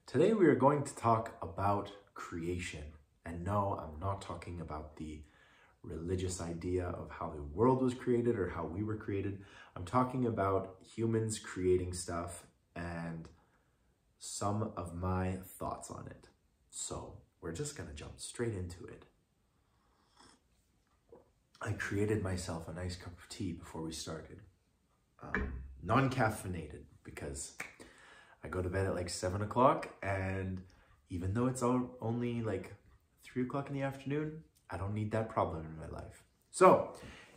Today we are going to talk about creation. And no, I'm not talking about the religious idea of how the world was created or how we were created. I'm talking about humans creating stuff and some of my thoughts on it. So we're just gonna jump straight into it. I created myself a nice cup of tea before we started. Non-caffeinated, because I go to bed at like 7 o'clock, and even though it's only like 3 o'clock in the afternoon, I don't need that problem in my life. So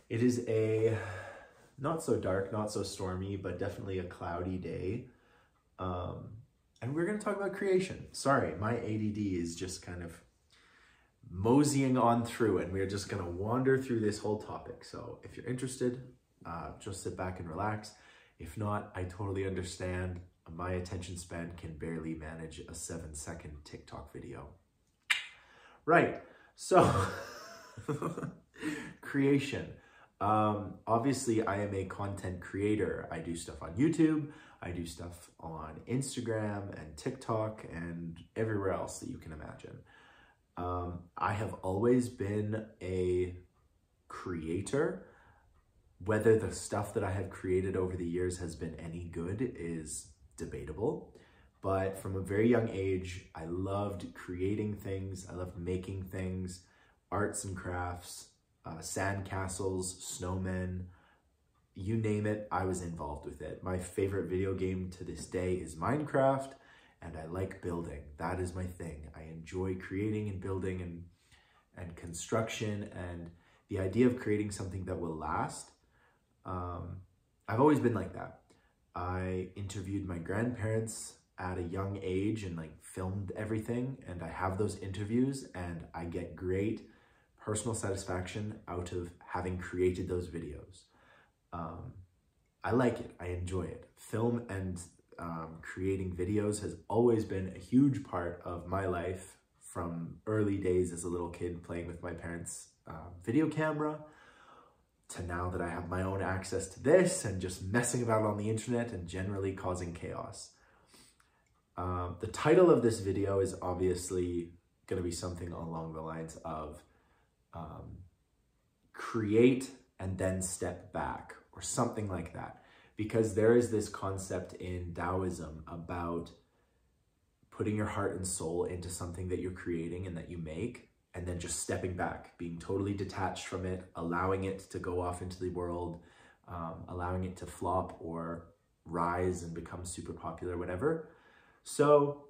it is a not so dark, not so stormy, but definitely a cloudy day. And we're gonna talk about creation. Sorry, my ADD is just kind of moseying on through, and we're just gonna wander through this whole topic. So if you're interested, just sit back and relax. If not, I totally understand. My attention span can barely manage a 7-second TikTok video. Right, so creation. Obviously, I am a content creator. I do stuff on YouTube. I do stuff on Instagram and TikTok and everywhere else that you can imagine. I have always been a creator. Whether the stuff that I have created over the years has been any good is debatable, but from a very young age, I loved creating things. I loved making things, arts and crafts, sand castles, snowmen, you name it, I was involved with it. My favorite video game to this day is Minecraft, and I like building. That is my thing. I enjoy creating and building and construction, and the idea of creating something that will last. I've always been like that. I interviewed my grandparents at a young age and like filmed everything, and I have those interviews, and I get great personal satisfaction out of having created those videos. I like it. I enjoy it. Film and creating videos has always been a huge part of my life, from early days as a little kid playing with my parents' video camera, to now that I have my own access to this and just messing about on the internet and generally causing chaos. The title of this video is obviously going to be something along the lines of create and then step back, or something like that. Because there is this concept in Taoism about putting your heart and soul into something that you're creating and that you make, and then just stepping back, being totally detached from it, allowing it to go off into the world, allowing it to flop or rise and become super popular, whatever. So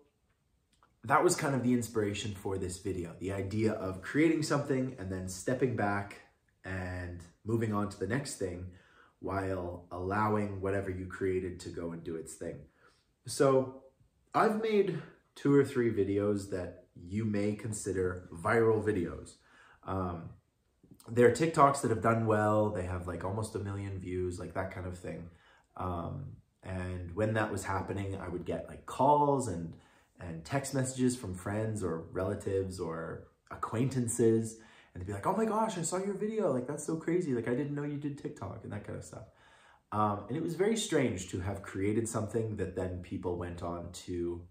that was kind of the inspiration for this video, the idea of creating something and then stepping back and moving on to the next thing while allowing whatever you created to go and do its thing. So I've made 2 or 3 videos that you may consider viral videos. They're TikToks that have done well. They have like almost 1 million views, like that kind of thing. And when that was happening, I would get like calls and text messages from friends or relatives or acquaintances, and they'd be like, "Oh my gosh, I saw your video. Like, that's so crazy. Like, I didn't know you did TikTok," and that kind of stuff. And it was very strange to have created something that then people went on to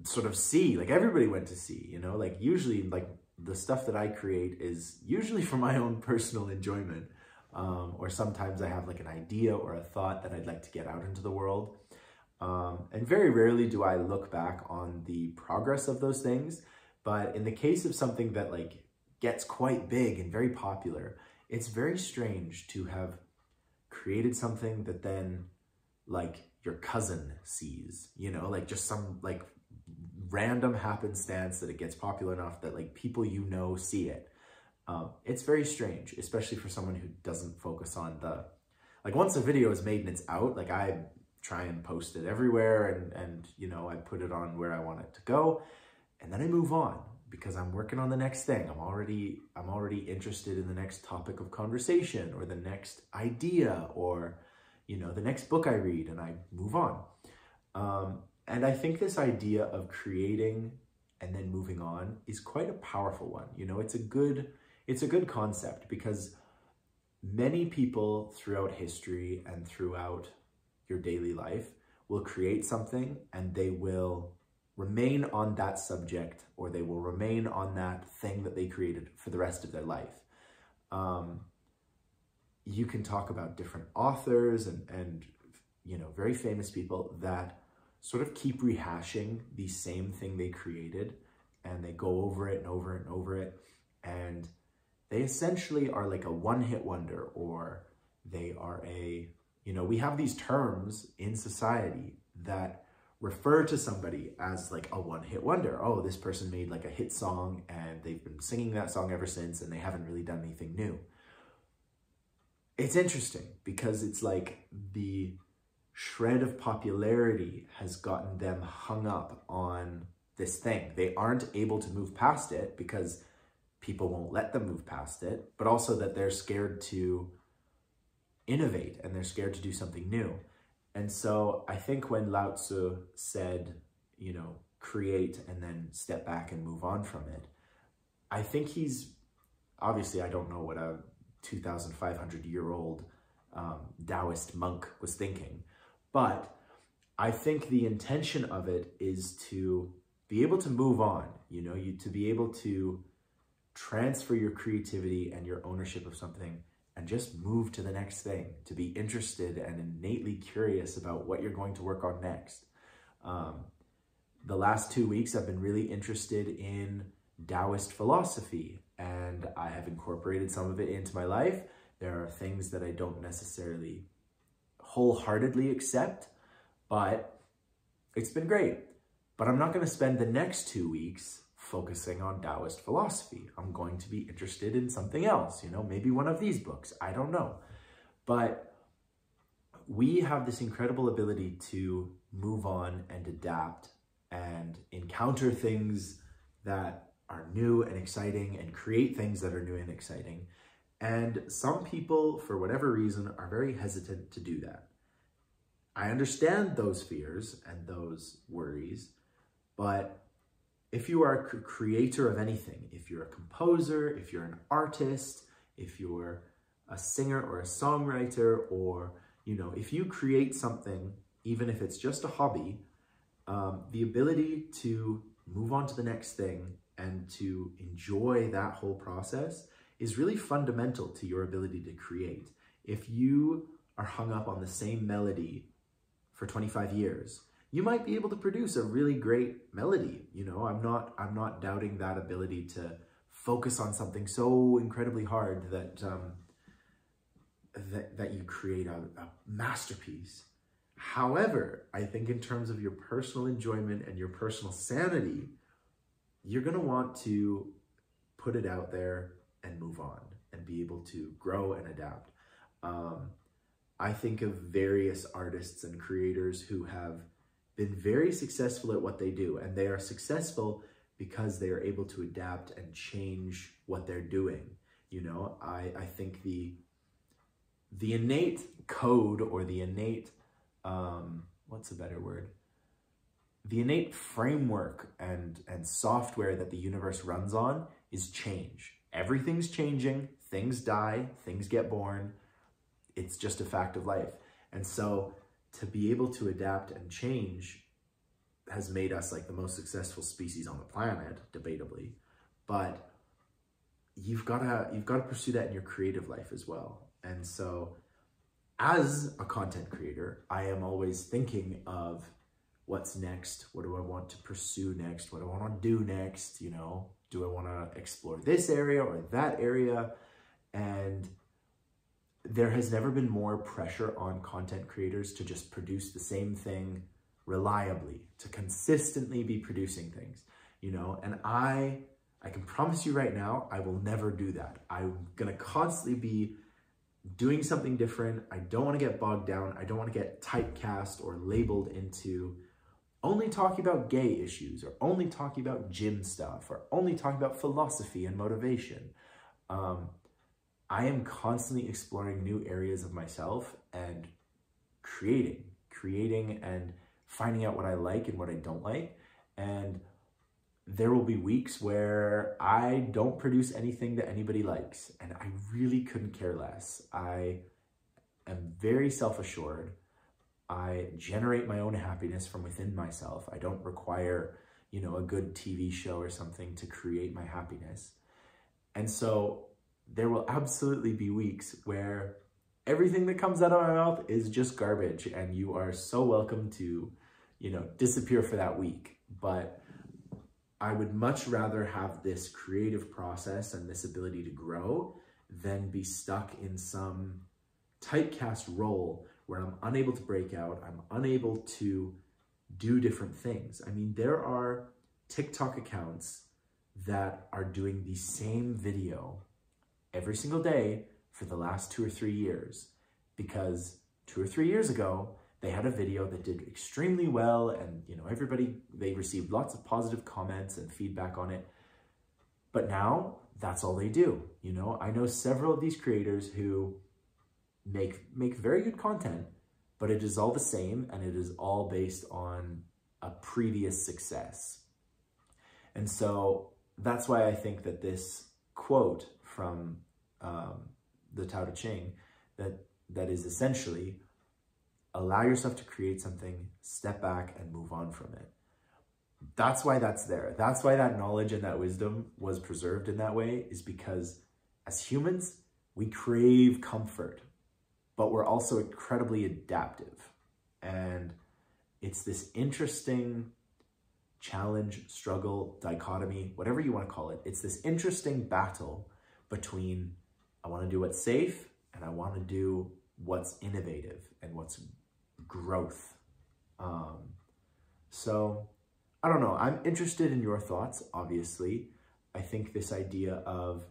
sort of see, like everybody went to see, you know, like usually like the stuff that I create is usually for my own personal enjoyment. Or sometimes I have like an idea or a thought that I'd like to get out into the world. And very rarely do I look back on the progress of those things. But in the case of something that like gets quite big and very popular, it's very strange to have created something that then like your cousin sees, you know, like just some like random happenstance that it gets popular enough that like people you know see it. It's very strange, especially for someone who doesn't focus on the, like once a video is made and it's out, like I try and post it everywhere and you know, I put it on where I want it to go, and then I move on because I'm working on the next thing. I'm already interested in the next topic of conversation or the next idea or, you know, the next book I read, and I move on. And I think this idea of creating and then moving on is quite a powerful one. You know, it's a good concept, because many people throughout history and throughout your daily life will create something, and they will remain on that subject, or they will remain on that thing that they created for the rest of their life. You can talk about different authors and you know, very famous people that sort of keep rehashing the same thing they created, and they go over it and over it and over it, and they essentially are like a one-hit wonder, or they are a, you know, we have these terms in society that refer to somebody as like a one-hit wonder. Oh, this person made like a hit song and they've been singing that song ever since, and they haven't really done anything new. It's interesting because it's like the shred of popularity has gotten them hung up on this thing. They aren't able to move past it because people won't let them move past it, but also that they're scared to innovate and they're scared to do something new. And so I think when Lao Tzu said, you know, create and then step back and move on from it, I think he's, obviously I don't know what a 2,500-year-old Taoist monk was thinking, but I think the intention of it is to be able to move on, you know, to be able to transfer your creativity and your ownership of something and just move to the next thing, to be interested and innately curious about what you're going to work on next. The last 2 weeks, I've been really interested in Taoist philosophy, and I have incorporated some of it into my life. There are things that I don't necessarily wholeheartedly accept, but it's been great. But I'm not going to spend the next 2 weeks focusing on Taoist philosophy. I'm going to be interested in something else, you know, maybe one of these books, I don't know. But we have this incredible ability to move on and adapt and encounter things that are new and exciting and create things that are new and exciting. And some people, for whatever reason, are very hesitant to do that. I understand those fears and those worries, but if you are a creator of anything, if you're a composer, if you're an artist, if you're a singer or a songwriter, or, you know, if you create something, even if it's just a hobby, the ability to move on to the next thing and to enjoy that whole process is really fundamental to your ability to create. If you are hung up on the same melody for 25 years, you might be able to produce a really great melody. You know, I'm not doubting that ability to focus on something so incredibly hard that that you create a masterpiece. However, I think in terms of your personal enjoyment and your personal sanity, you're going to want to put it out there and move on and be able to grow and adapt. I think of various artists and creators who have been very successful at what they do, and they are successful because they are able to adapt and change what they're doing. You know, I think the innate code, or the innate, what's a better word? The innate framework and software that the universe runs on is change. Everything's changing, things die, things get born. It's just a fact of life. And so to be able to adapt and change has made us like the most successful species on the planet, debatably. But you've got to pursue that in your creative life as well. And so as a content creator, I am always thinking of what's next? What do I want to pursue next? What do I want to do next? You know, do I want to explore this area or that area? And there has never been more pressure on content creators to just produce the same thing reliably, to consistently be producing things, you know, and I can promise you right now, I will never do that. I'm going to constantly be doing something different. I don't want to get bogged down. I don't want to get typecast or labeled into only talking about gay issues, or only talking about gym stuff, or only talking about philosophy and motivation. I am constantly exploring new areas of myself and creating and finding out what I like and what I don't like. And there will be weeks where I don't produce anything that anybody likes, and I really couldn't care less. I am very self-assured. I generate my own happiness from within myself. I don't require, you know, a good TV show or something to create my happiness. And so there will absolutely be weeks where everything that comes out of my mouth is just garbage, and you are so welcome to, you know, disappear for that week. But I would much rather have this creative process and this ability to grow than be stuck in some typecast role where I'm unable to break out, I'm unable to do different things. I mean, there are TikTok accounts that are doing the same video every single day for the last 2 or 3 years, because 2 or 3 years ago, they had a video that did extremely well, and, you know, they received lots of positive comments and feedback on it. But now that's all they do. You know, I know several of these creators who make very good content, but it is all the same, and it is all based on a previous success. And so that's why I think that this quote from the Tao Te Ching, that is essentially, allow yourself to create something, step back and move on from it. That's why that's there. That's why that knowledge and that wisdom was preserved in that way, is because as humans, we crave comfort, but we're also incredibly adaptive. And it's this interesting challenge, struggle, dichotomy, whatever you want to call it. It's this interesting battle between, I want to do what's safe and I want to do what's innovative and what's growth. So I don't know. I'm interested in your thoughts, obviously. I think this idea of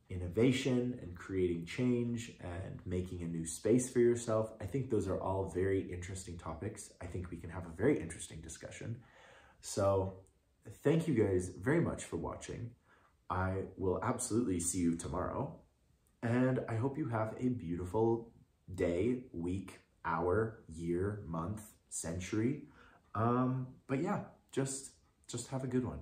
innovation and creating change and making a new space for yourself, I think those are all very interesting topics. I think we can have a very interesting discussion. So thank you guys very much for watching. I will absolutely see you tomorrow. And I hope you have a beautiful day, week, hour, year, month, century. But yeah, just have a good one.